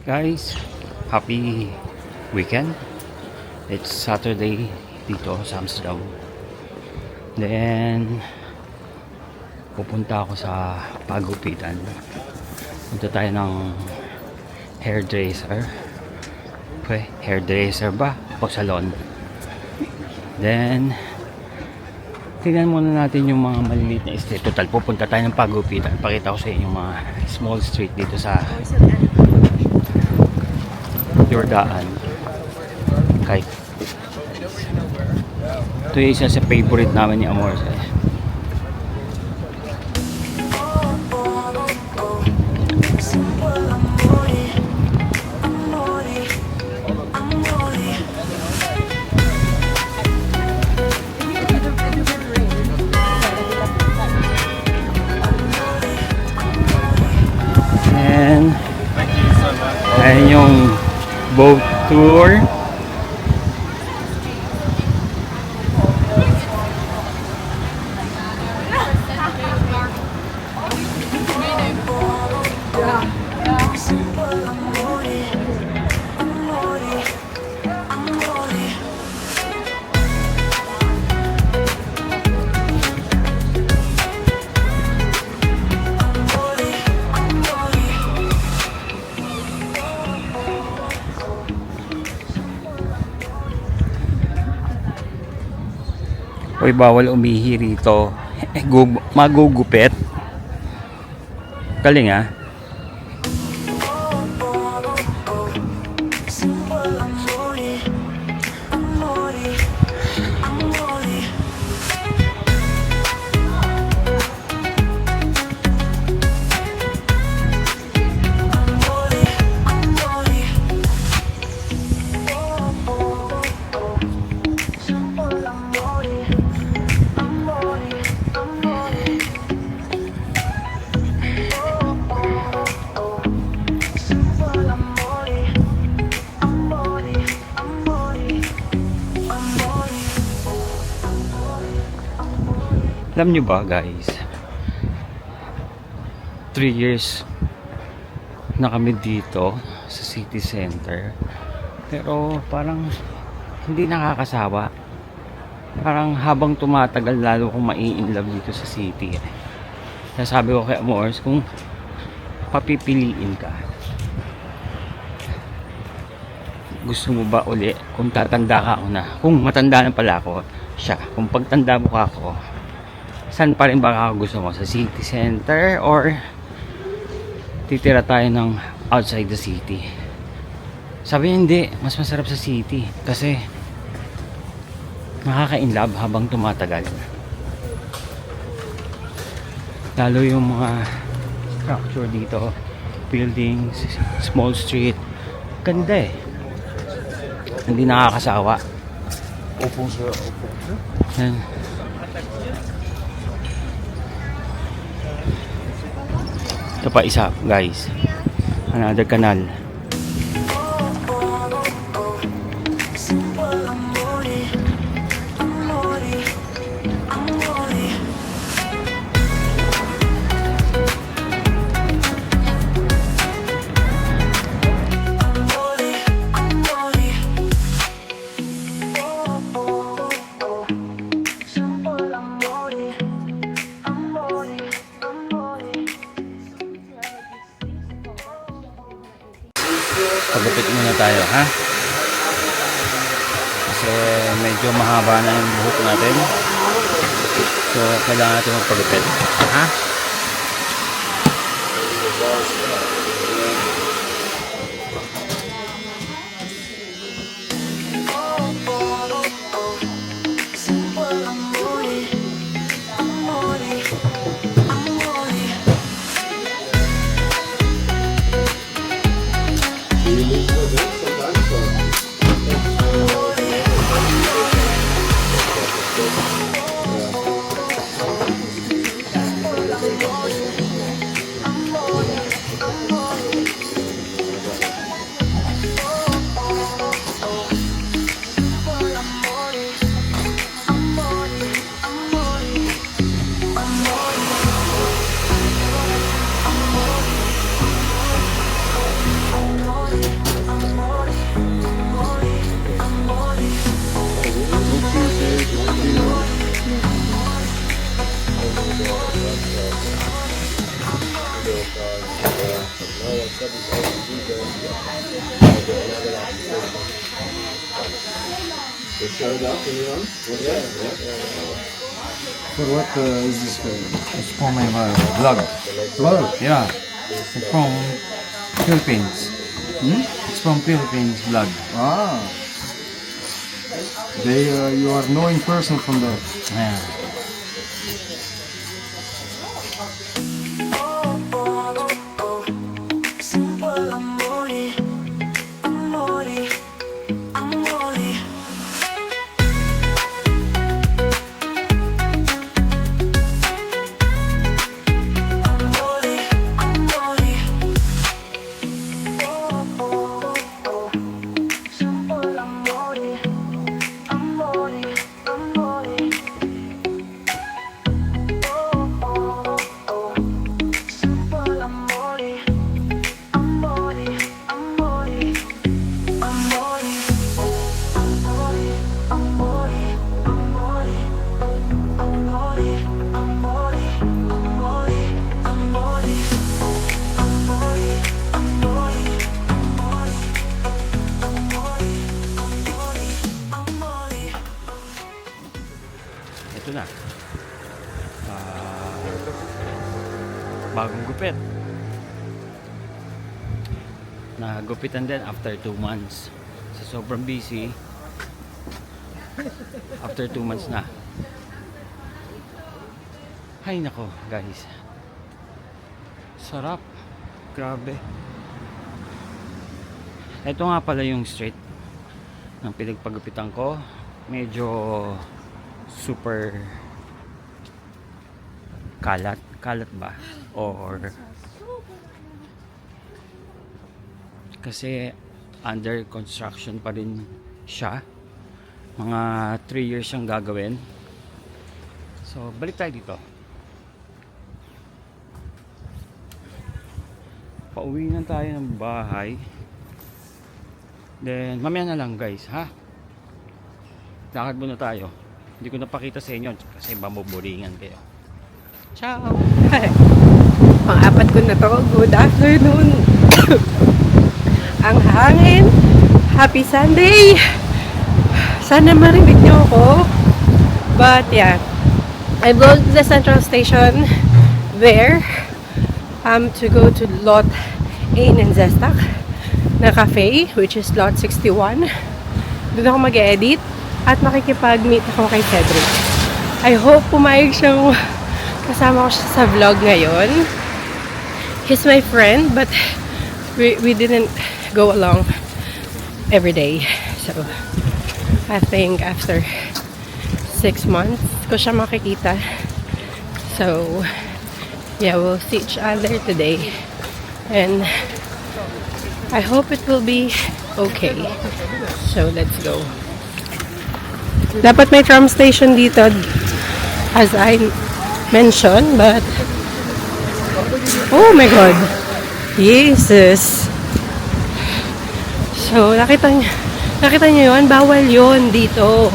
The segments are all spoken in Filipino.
Guys, happy weekend. It's Saturday dito sa Amsterdam. Then pupunta ako sa pagupitan. Punta tayo ng hairdresser. Okay, hairdresser ba? O salon. Then tingnan muna natin yung mga maliliit na street. Total, pupunta tayo ng pagupitan. Pakita ko sa inyo yung mga small street dito sa Jordaan. Okay. Ito yung isa sa favorite namin ni Amores. And ayan yung boat tour. Uy, bawal umihi rito. Magugupit. Galing ah. Alam nyo ba guys, 3 years na kami dito sa city center, pero parang hindi nakakasawa. Parang habang tumatagal lalo kong mai-inlove dito sa city. Kaya sabi ko kay Amores, kung papipiliin ka, gusto mo ba uli kung tatanda ka ako na, kung matanda na pala ako siya, kung pagtanda mo ka ako, saan pa rin baka gusto mo? Sa city center or titira tayo ng outside the city? Sabi niya hindi, mas masarap sa city kasi nakaka-inlove habang tumatagal. Lalo yung mga structure dito, buildings, small street, ganda eh. Hindi nakakasawa. Yan. Ito pa isa guys, another canal. Pagupit muna tayo, ha? Kasi medyo mahaba na yung buhok natin. So, kailangan natin magpagupit. Ha? For what is this? It's from my vlog. Vlog. Yeah. It's from Philippines. Hmm? It's from Philippines vlog. Ah. They, you are knowing person from there. Yeah. Simple amore, amore, amore. Amore, amore. Simple amore, amore, amore. Simple amore. Amore, amore, amore, amore, amore, amore, amore, amore, amore, amore, amore. Ito na. Bagong gupit. Nagupitan din after 2 months. So sobrang busy. After 2 months na. Hay nako, guys. Sarap. Grabe. Ito nga pala yung street ng pinagpagupitan ko. Medyo super kalat. Kalat ba? Or kasi under construction pa rin siya. Mga 3 years siyang gagawin. So balik tayo dito. Pauwi na tayo ng bahay. Then mamaya na lang guys, ha? Lakad muna tayo. Hindi ko napakita sa inyo kasi mabuburingan kayo. Ciao! Pang-apat ko na to. Good afternoon. Ang hangin. Happy Sunday. Sana marinig nyo ako. But yeah, I go to the central station there to go to lot 8 in Zestac na cafe, which is lot 61. Doon ako mag-edit at makikipag-meet ako kay Cedric. I hope pumayag siyang kasama ko siya sa vlog ngayon. He's my friend, but we didn't go along every day. So, I think after 6 months ko siya makikita. So, yeah, we'll see each other today. And I hope it will be okay. So, let's go. Dapat may tram station dito as I mentioned, but oh my god. Jesus. So, nakita niyo yun? Bawal yun dito.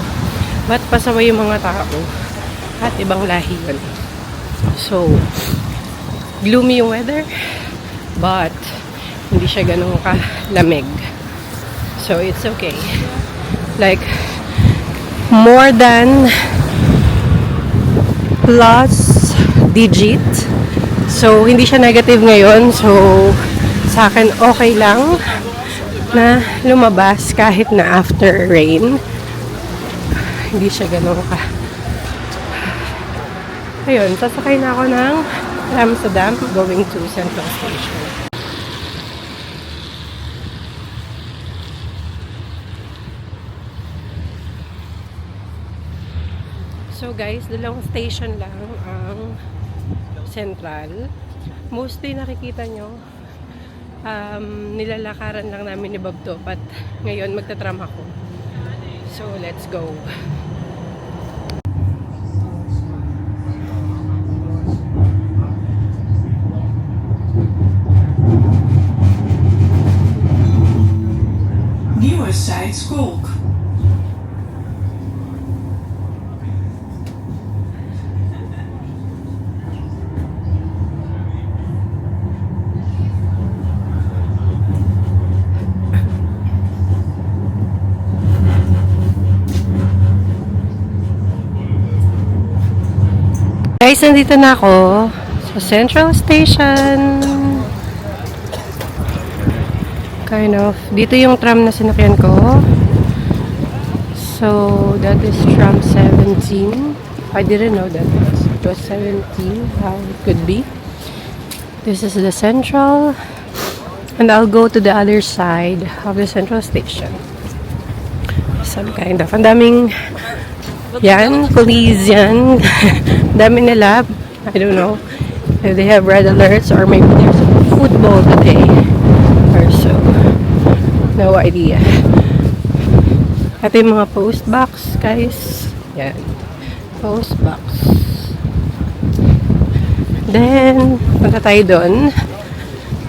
Ba't pasaway yung mga tao? At ibang lahi yun. So, gloomy yung weather, but hindi siya ganun kalamig. So, it's okay. Like, more than plus digit. So, hindi siya negative ngayon. So, sa akin, okay lang na lumabas kahit na after rain. Hindi siya ganun ka. Ayun, sasakay na ako ng Amsterdam going to Central Station. So guys, dalawang station lang ang Central. Mostly nakikita nyo, nilalakaran lang namin ni Bob to, but ngayon magtatram ako. So let's go. Nieuwe Zuid-Skolk. Guys, nandito na ako sa Central Station. Kind of. Dito yung tram na sinakyan ko. So, that is tram 17. I didn't know that it was 17, how it could be. This is the Central. And I'll go to the other side of the Central Station. Some kind of. Ang daming yan, police yan. Dami nila. I don't know if they have red alerts or maybe there's football today or so. No idea. Ito yung mga post box, guys. Yan. Post box. Then, punta tayo doon.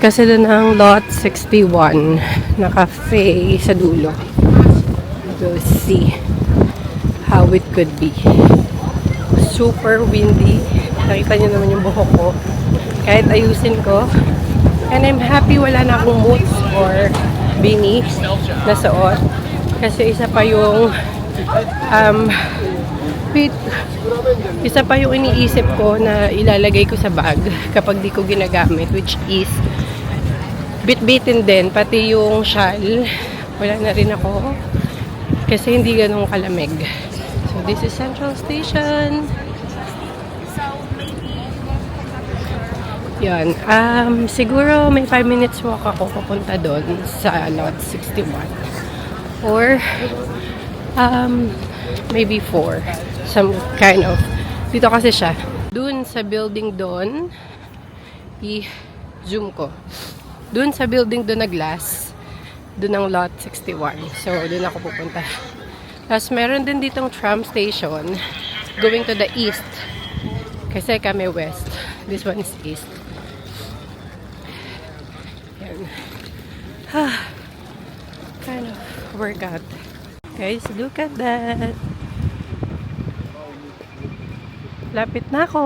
Kasi doon ang lot 61 na cafe sa dulo. We'll see how it could be. Super windy. Nakita niyo naman yung buhok ko. Kahit ayusin ko. And I'm happy wala na akong boots or beanie na suot. Kasi isa pa yung isa pa yung iniisip ko na ilalagay ko sa bag kapag di ko ginagamit, which is bit-bitin din, pati yung shawl wala na rin ako kasi hindi ganun kalamig. So this is Central Station. Yan, siguro may 5 minutes walk ako papunta doon sa lot 61 or maybe 4, some kind of. Dito kasi siya. Doon sa building doon, i-zoom ko. Doon sa building doon na glass, doon ang lot 61. So, doon ako pupunta. Tapos, meron din ditong tram station going to the east. Kasi kami west. This one is east. Yan. Kind of workout. Guys, look at that. Lapit na ako.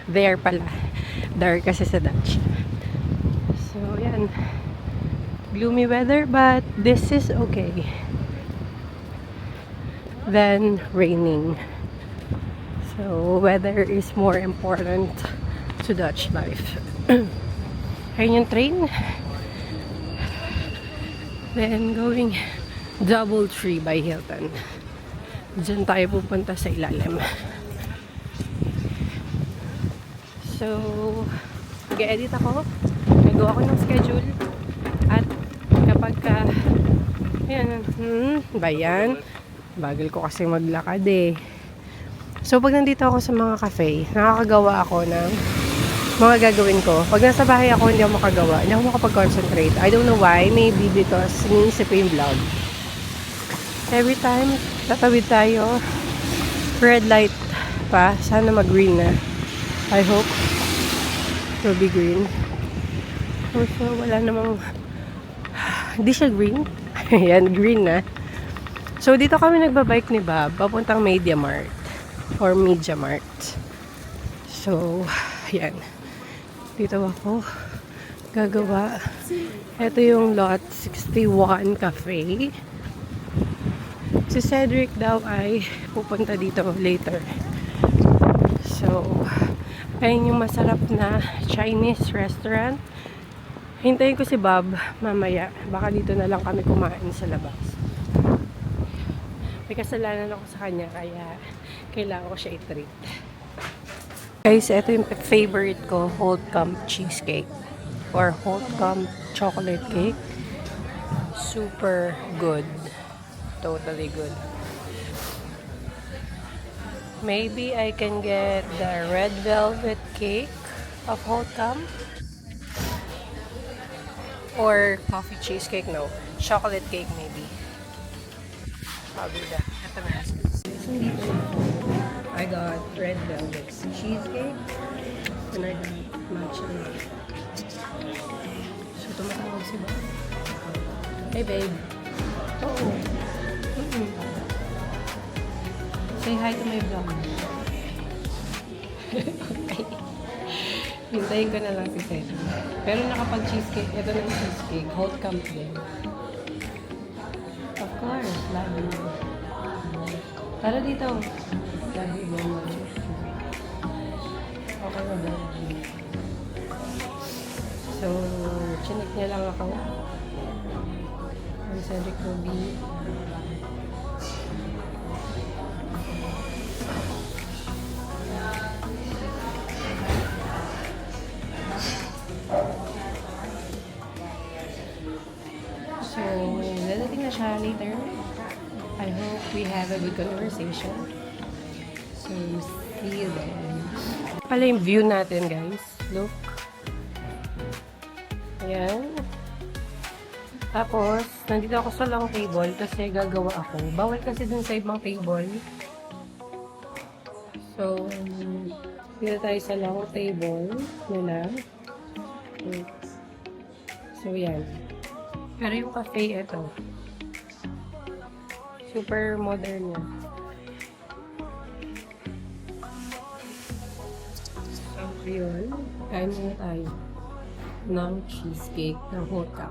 There pala. There kasi sa Dutch. So, yan. Gloomy weather, but this is okay. Than raining. So, weather is more important to Dutch life. Ayun yung train. Then, going Doubletree by Hilton. Diyan tayo pupunta sa ilalim. So, mag-edit ako. Nagawa ko ng schedule. At kapag ayan, bayan. Bagal ko kasi maglakad eh. So, pag nandito ako sa mga cafe, nakakagawa ako ng mga gagawin ko. Pag nasa bahay ako, hindi ako makagawa. Hindi ako makapag-concentrate. I don't know why. Maybe because iniisip ko yung vlog. Every time, tatawid tayo. Red light pa. Sana mag-green na. I hope it will be green. Also, wala namang hindi siya green. Ayan, green na. So, dito kami nagbabike ni Bob. Papuntang Media Mart. Or Media Mart. So, yan. Dito ako gagawa. Ito yung lot 61 cafe. Si Cedric daw ay pupunta dito later. So, ayun yung masarap na Chinese restaurant. Hintayin ko si Bob mamaya. Baka dito na lang kami kumain sa labas. May kasalanan ako sa kanya kaya kailangan ko siya i-treat. Guys, ito yung favorite ko, Holtcomb cheesecake or Holtcomb chocolate cake. Super good. Totally good. Maybe I can get the red velvet cake of Holtcomb or coffee cheesecake. No, chocolate cake maybe. I'll do that. Ito na. I got red velvet cheesecake and I got matcha latte. So, tumatawag si Bob. Hey, babe. Oh. Say hi to my vlog. Okay. Hintayin ko na lang si Teddy. Pero nakapag-cheesecake. Ito na yung cheesecake. Holtcomb din. Of course. Love you. Tara dito. Dahil naman. Okay na ba? So, chinik niya lang ako. Ang Cedric Ruby. So, dadating na siya later. I hope we have a good conversation. So, see you then. Pala yung view natin, guys. Look. Ayan. Tapos, nandito ako sa long table kasi gagawa ako. Bawal kasi dun sa ibang table. So, dito tayo sa long table nila. So, yan. Pero yung cafe, ito. Super modern yan. So, yun. Kain muna tayo ng cheesecake ng hotel.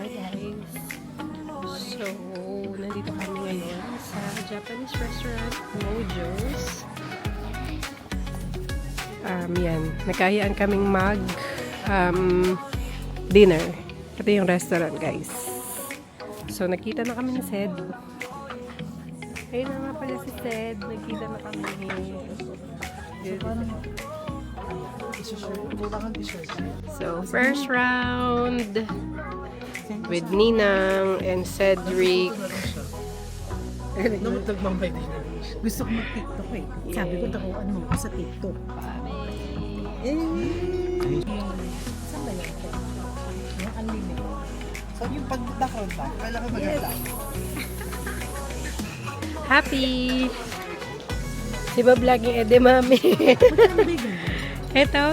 Hi guys! So, nandito kami ngayon sa Japanese restaurant, Mojo's. Yan. Nagkahiyaan kaming dinner. Ito yung restaurant, guys. So, nakita na kami ni Sed. Ayun na nga pala si Sed. Nakita na kami. So, first round with Ninang and Cedric. Nagmagbay din. Gusto ko mag-TikTok eh. Sabi ko daw ano ko sa TikTok. Saan ba yan? Yung unlimited. So yung pag-background ba? Kailangan maganda. Happy! Si ba vlogging Ede Mami? Ito,